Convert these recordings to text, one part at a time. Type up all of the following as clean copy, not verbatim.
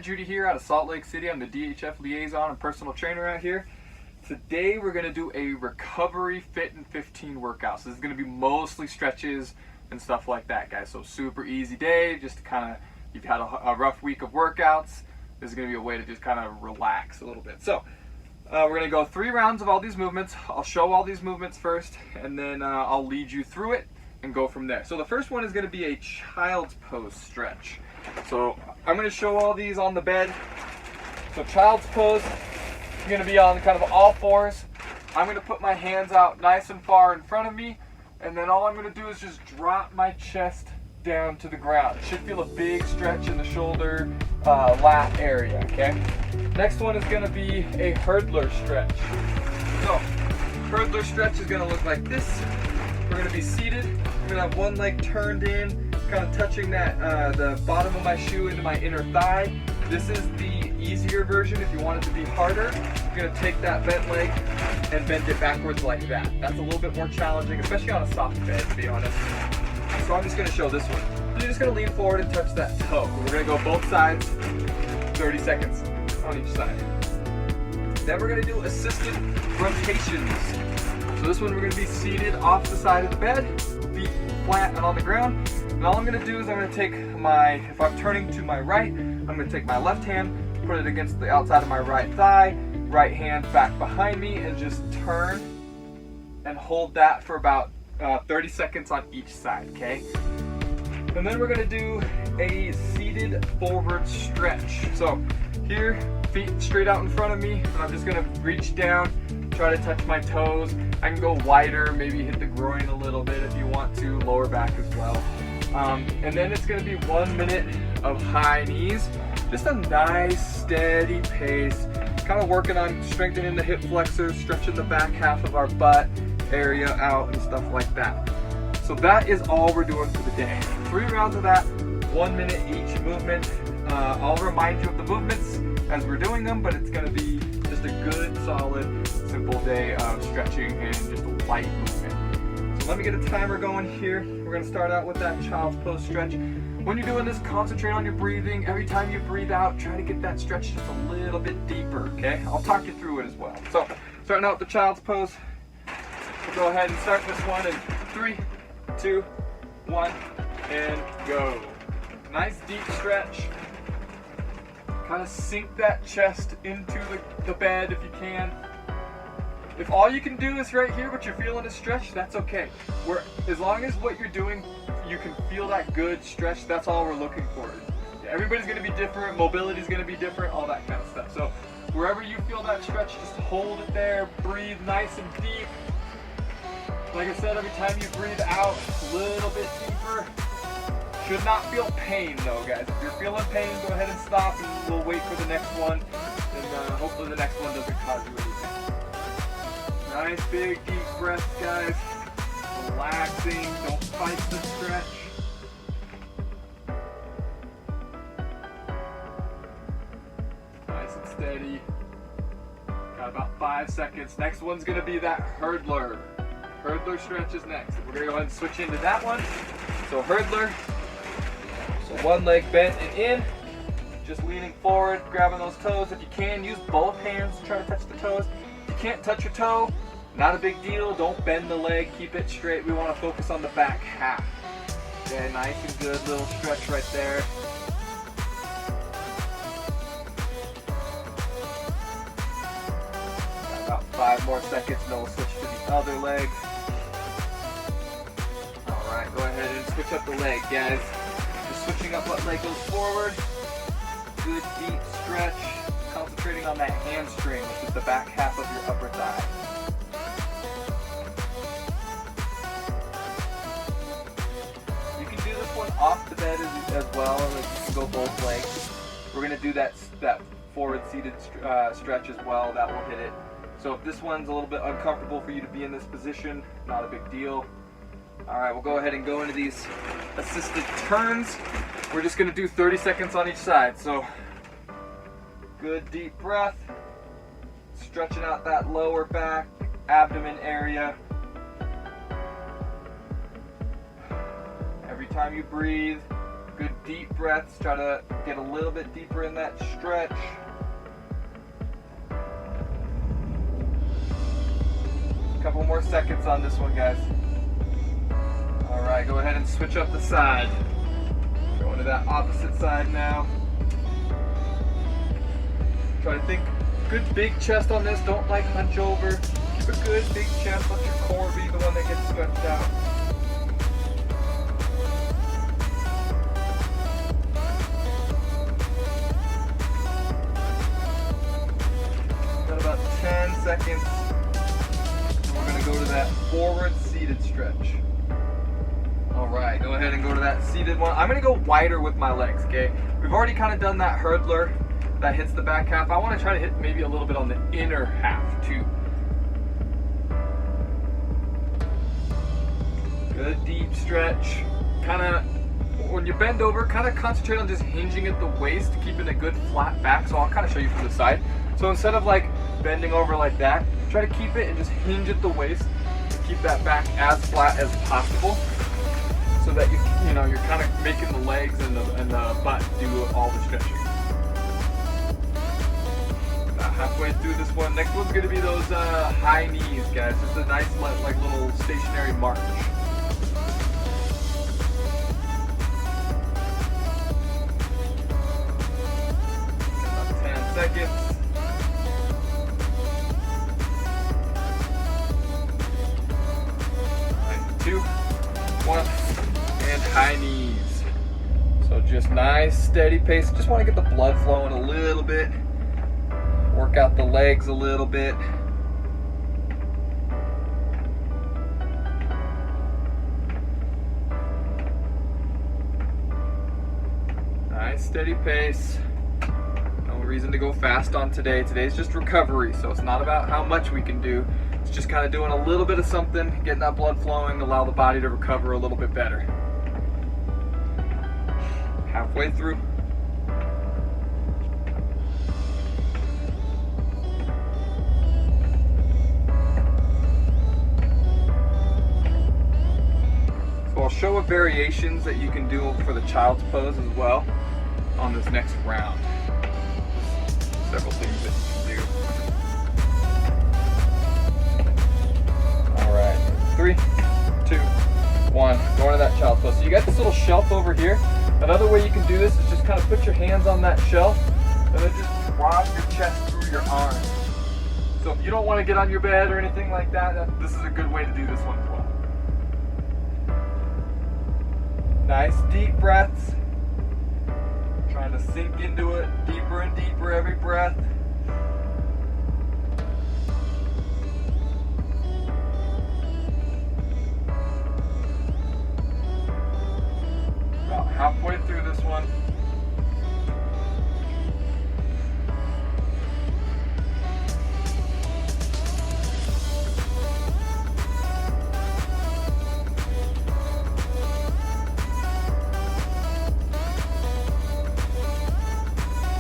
Matt Judy here out of Salt Lake City. I'm the DHF liaison and personal trainer out here. Today we're going to do a recovery fit in 15 workout. So this is going to be mostly stretches and stuff like that, guys. So super easy day, just to kind of, you've had a rough week of workouts. This is going to be a way to just kind of relax a little bit. So we're going to go 3 rounds of all these movements. I'll show all these movements first, and then I'll lead you through it and go from there. So the first one is going to be a child's pose stretch. So I'm going to show all these on the bed. So child's pose, you're going to be on kind of all fours. I'm going to put my hands out nice and far in front of me, and then all I'm going to do is just drop my chest down to the ground. It should feel a big stretch in the shoulder, lat area, okay? Next one is going to be a hurdler stretch. So hurdler stretch is going to look like this. We're going to be seated. I'm going to have one leg turned in, kind of touching that the bottom of my shoe into my inner thigh. This is the easier version. If you want it to be harder, you're going to take that bent leg and bend it backwards like that. That's a little bit more challenging, especially on a soft bed, to be honest. So I'm just going to show this one. You're just going to lean forward and touch that toe. We're going to go both sides, 30 seconds on each side. Then we're going to do assisted rotations. So this one we're going to be seated off the side of the bed, feet flat and on the ground. And all I'm going to do is I'm going to take my, if I'm turning to my right, I'm going to take my left hand, put it against the outside of my right thigh, right hand back behind me, and just turn and hold that for about 30 seconds on each side, okay? And then we're going to do a seated forward stretch. So here, feet straight out in front of me, and I'm just going to reach down, try to touch my toes. I can go wider, maybe hit the groin a little bit if you want to, lower back as well. And then it's going to be 1 minute of high knees. Just a nice steady pace, kind of working on strengthening the hip flexors, stretching the back half of our butt area out and stuff like that. So that is all we're doing for the day. 3 rounds of that, 1 minute each movement. I'll remind you of the movements as we're doing them, but it's going to be just a good, solid, simple day of stretching and just a light movement. So let me get a timer going here. We're going to start out with that child's pose stretch. When you're doing this, concentrate on your breathing. Every time you breathe out, try to get that stretch just a little bit deeper, okay? I'll talk you through it as well. So starting out with the child's pose, we'll go ahead and start this one in 3, 2, 1, and go. Nice deep stretch. Kind of sink that chest into the bed if you can. If all you can do is right here, but you're feeling a stretch, that's okay. As long as what you're doing, you can feel that good stretch, that's all we're looking for. Everybody's going to be different, mobility's going to be different, all that kind of stuff. So wherever you feel that stretch, just hold it there, breathe nice and deep. Like I said, every time you breathe out, a little bit deeper. Should not feel pain though, guys. If you're feeling pain, go ahead and stop, and we'll wait for the next one. And hopefully the next one doesn't cause you anything. Nice big deep breaths, guys. Relaxing, don't fight the stretch. Nice and steady. Got about 5 seconds. Next one's gonna be that hurdler. Hurdler stretch is next. We're gonna go ahead and switch into that one. So hurdler. So one leg bent and in. Just leaning forward, grabbing those toes. If you can, use both hands to try to touch the toes. If you can't touch your toe, not a big deal. Don't bend the leg, keep it straight. We want to focus on the back half. Okay, nice and good little stretch right there. Got about 5 more seconds, and then we'll switch to the other leg. Alright, go ahead and switch up the leg, guys. Just switching up what leg goes forward. Good deep stretch. Concentrating on that hamstring, which is the back half of your upper thigh. You can do this one off the bed as well, or you can go both legs. We're going to do that forward seated stretch as well. That will hit it. So if this one's a little bit uncomfortable for you to be in this position, not a big deal. Alright, we'll go ahead and go into these assisted turns. We're just going to do 30 seconds on each side. So good deep breath, stretching out that lower back, abdomen area. Every time you breathe, Good deep breaths. Try to get a little bit deeper in that stretch. Couple more seconds on this one, guys. All right, go ahead and switch up the side. Going to that opposite side now. Try to think, good big chest on this. Don't like hunch over. Keep a good big chest. Let your core be the one that gets stretched out. Got about 10 seconds. Go to that forward seated stretch. All right, go ahead and go to that seated one. I'm gonna go wider with my legs, okay? We've already kind of done that hurdler that hits the back half. I wanna try to hit maybe a little bit on the inner half too. Good deep stretch. Kind of, when you bend over, kind of concentrate on just hinging at the waist, keeping a good flat back. So I'll kind of show you from the side. So instead of like bending over like that, try to keep it and just hinge at the waist. Keep that back as flat as possible, so that you're kind of making the legs and the butt do all the stretching. About halfway through this one. Next one's going to be those high knees, guys. Just a nice like little stationary march. About 10 seconds. 2, 1, and high knees. So just nice steady pace. Just want to get the blood flowing a little bit. Work out the legs a little bit. Nice steady pace. No reason to go fast on today. Today's just recovery, so it's not about how much we can do. It's just kind of doing a little bit of something, getting that blood flowing, allow the body to recover a little bit better. Halfway through. So I'll show variations that you can do for the child's pose as well on this next round. Several things that you can do. 3, 2, 1, going to that child's pose. So you got this little shelf over here. Another way you can do this is just kind of put your hands on that shelf and then just drop your chest through your arms. So if you don't want to get on your bed or anything like that, this is a good way to do this one as well. Nice deep breaths. Trying to sink into it deeper and deeper every breath. Halfway through this one.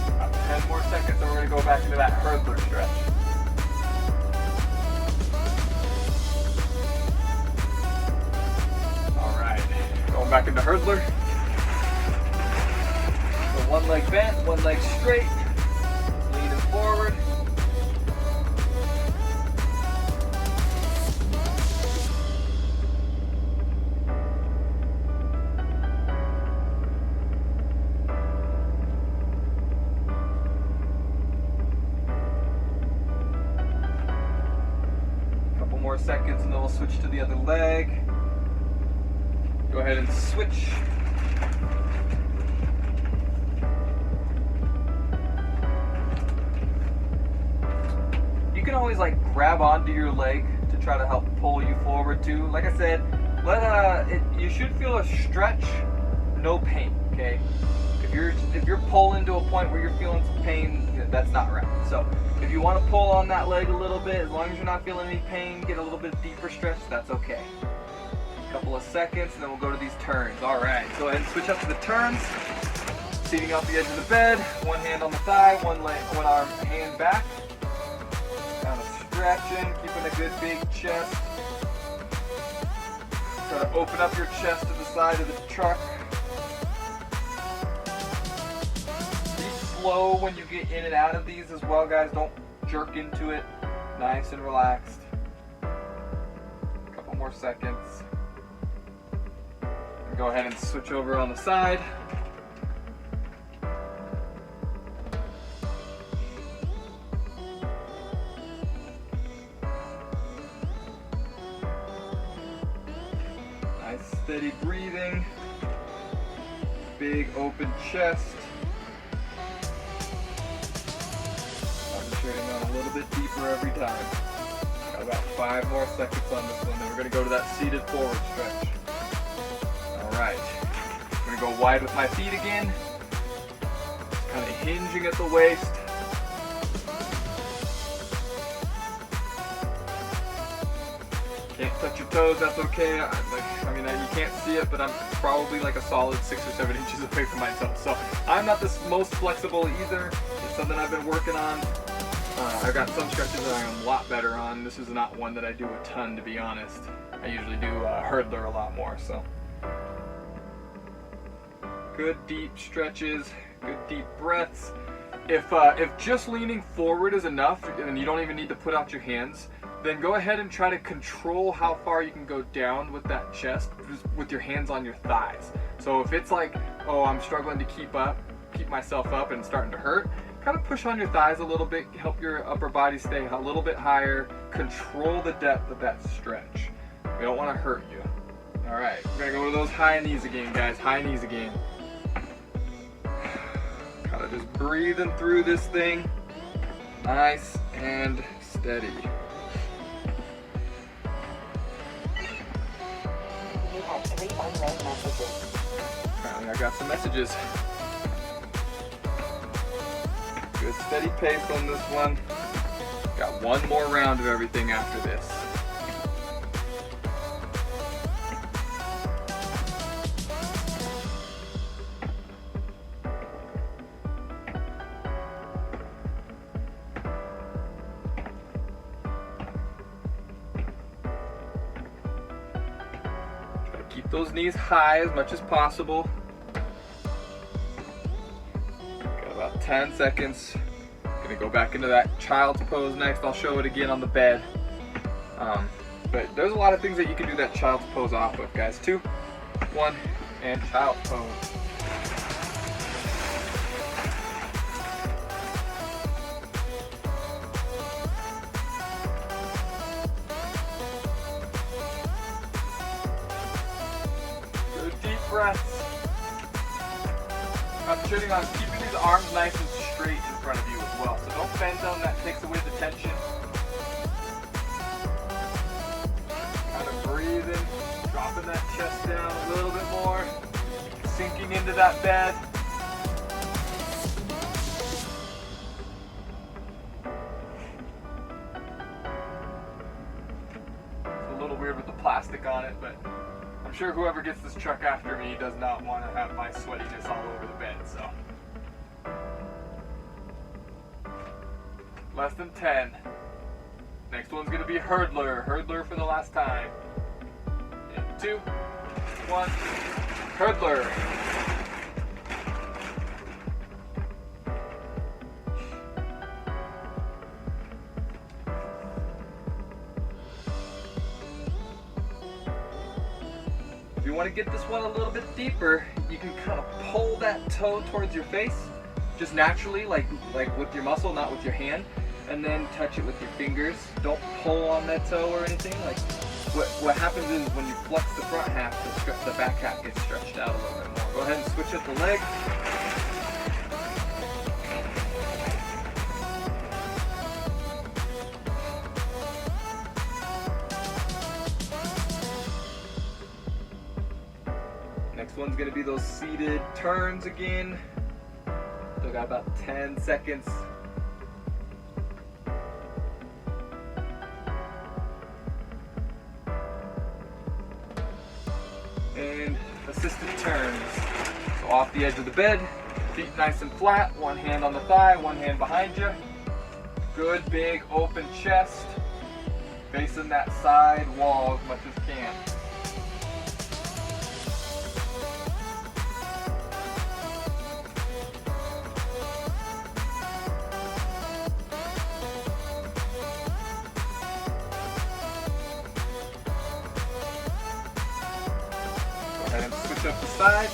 About 10 more seconds and we're going to go back into that hurdler stretch. All right, going back into hurdler. One leg bent, one leg straight, leaning forward. Couple more seconds and then we'll switch to the other leg. Go ahead and switch. You can always like grab onto your leg to try to help pull you forward too. Like I said, you should feel a stretch, no pain. Okay, if you're pulling to a point where you're feeling some pain, that's not right. So if you want to pull on that leg a little bit, as long as you're not feeling any pain, get a little bit deeper stretch, that's okay. A couple of seconds and then we'll go to these turns. All right, go ahead and switch up to the turns. Seating off the edge of the bed, one hand on the thigh, one arm, hand back. Kind of stretching, keeping a good big chest. Try to open up your chest to the side of the truck. slow when you get in and out of these as well, guys. Don't jerk into it. Nice and relaxed. A couple more seconds. Go ahead and switch over on the side. Nice steady breathing. Big open chest. Concentrating on a little bit deeper every time. Got about 5 more seconds on this one, then we're going to go to that seated forward stretch. Alright, I'm going to go wide with my feet again. Kind of hinging at the waist. Can't touch your toes, that's okay. I mean, you can't see it, but I'm probably like a solid 6 or 7 inches away from my toes. So I'm not the most flexible either. It's something I've been working on. I've got some stretches that I am a lot better on. This is not one that I do a ton, to be honest. I usually do hurdler a lot more, so. Good deep stretches, good deep breaths. If just leaning forward is enough and you don't even need to put out your hands, then go ahead and try to control how far you can go down with that chest just with your hands on your thighs. So if it's like, oh, I'm struggling to keep myself up and it's starting to hurt, kind of push on your thighs a little bit, help your upper body stay a little bit higher, control the depth of that stretch. We don't want to hurt you. All right, we're gonna go to those high knees again, guys, high knees again. Kind of just breathing through this thing, nice and steady. You have 3 unread messages. Apparently I got some messages. Good steady pace on this one. Got one more round of everything after this. Try to keep those knees high as much as possible. 10 seconds. Gonna go back into that child's pose next. I'll show it again on the bed. But there's a lot of things that you can do that child's pose off with, guys. 2, 1, and child's pose. Good deep breaths. Concentrating on keeping these arms nice and straight in front of you as well. So don't bend them, that takes away the tension. Kind of breathing, dropping that chest down a little bit more, sinking into that bed. It's a little weird with the plastic on it, but I'm sure whoever gets this truck after me does not want to have my sweatiness all over the bed, so. Less than 10. Next one's gonna be hurdler. Hurdler for the last time. In 2, 1, hurdler. If you want to get this one a little bit deeper, you can kind of pull that toe towards your face, just naturally, like with your muscle, not with your hand, and then touch it with your fingers. Don't pull on that toe or anything. Like what happens is when you flex the front half, the back half gets stretched out a little bit more. Go ahead and switch up the leg. Next one's gonna be those seated turns again. Still got about 10 seconds. And assisted turns. So off the edge of the bed, feet nice and flat, one hand on the thigh, one hand behind you. Good big open chest, facing that side wall as much as can. step aside.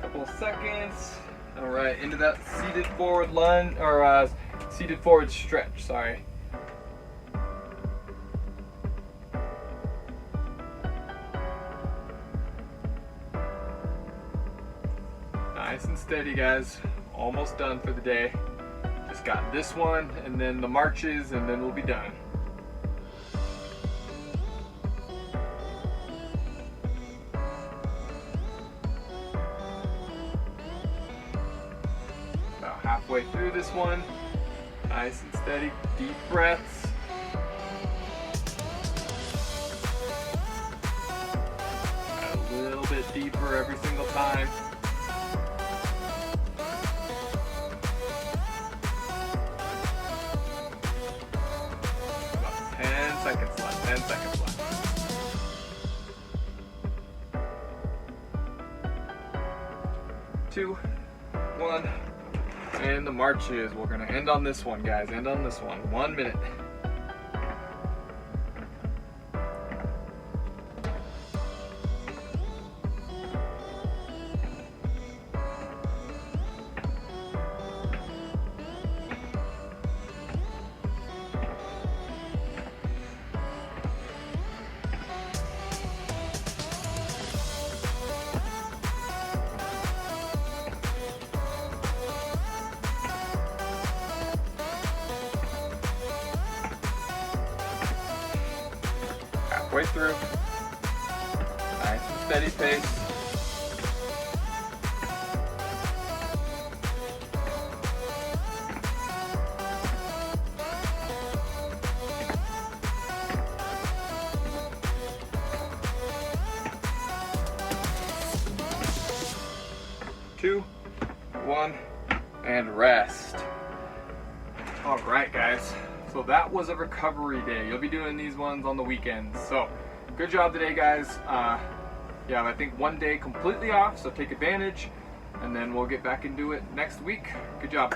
Couple of seconds. All right, into that seated forward lunge or seated forward stretch. Sorry. Nice and steady, guys. Almost done for the day. Just got this one, and then the marches, and then we'll be done. Halfway through this one, nice and steady, deep breaths. A little bit deeper every single time. About 10 seconds left, 10 seconds left. Two, one. And the marches. We're gonna end on this one, guys. End on this one. 1 minute. Halfway through. Nice and steady pace. Two, one, and rest. All right, guys. So that was a recovery day. You'll be doing these ones on the weekends. So good job today, guys. Yeah, I think 1 day completely off, so take advantage, and then we'll get back and do it next week. Good job.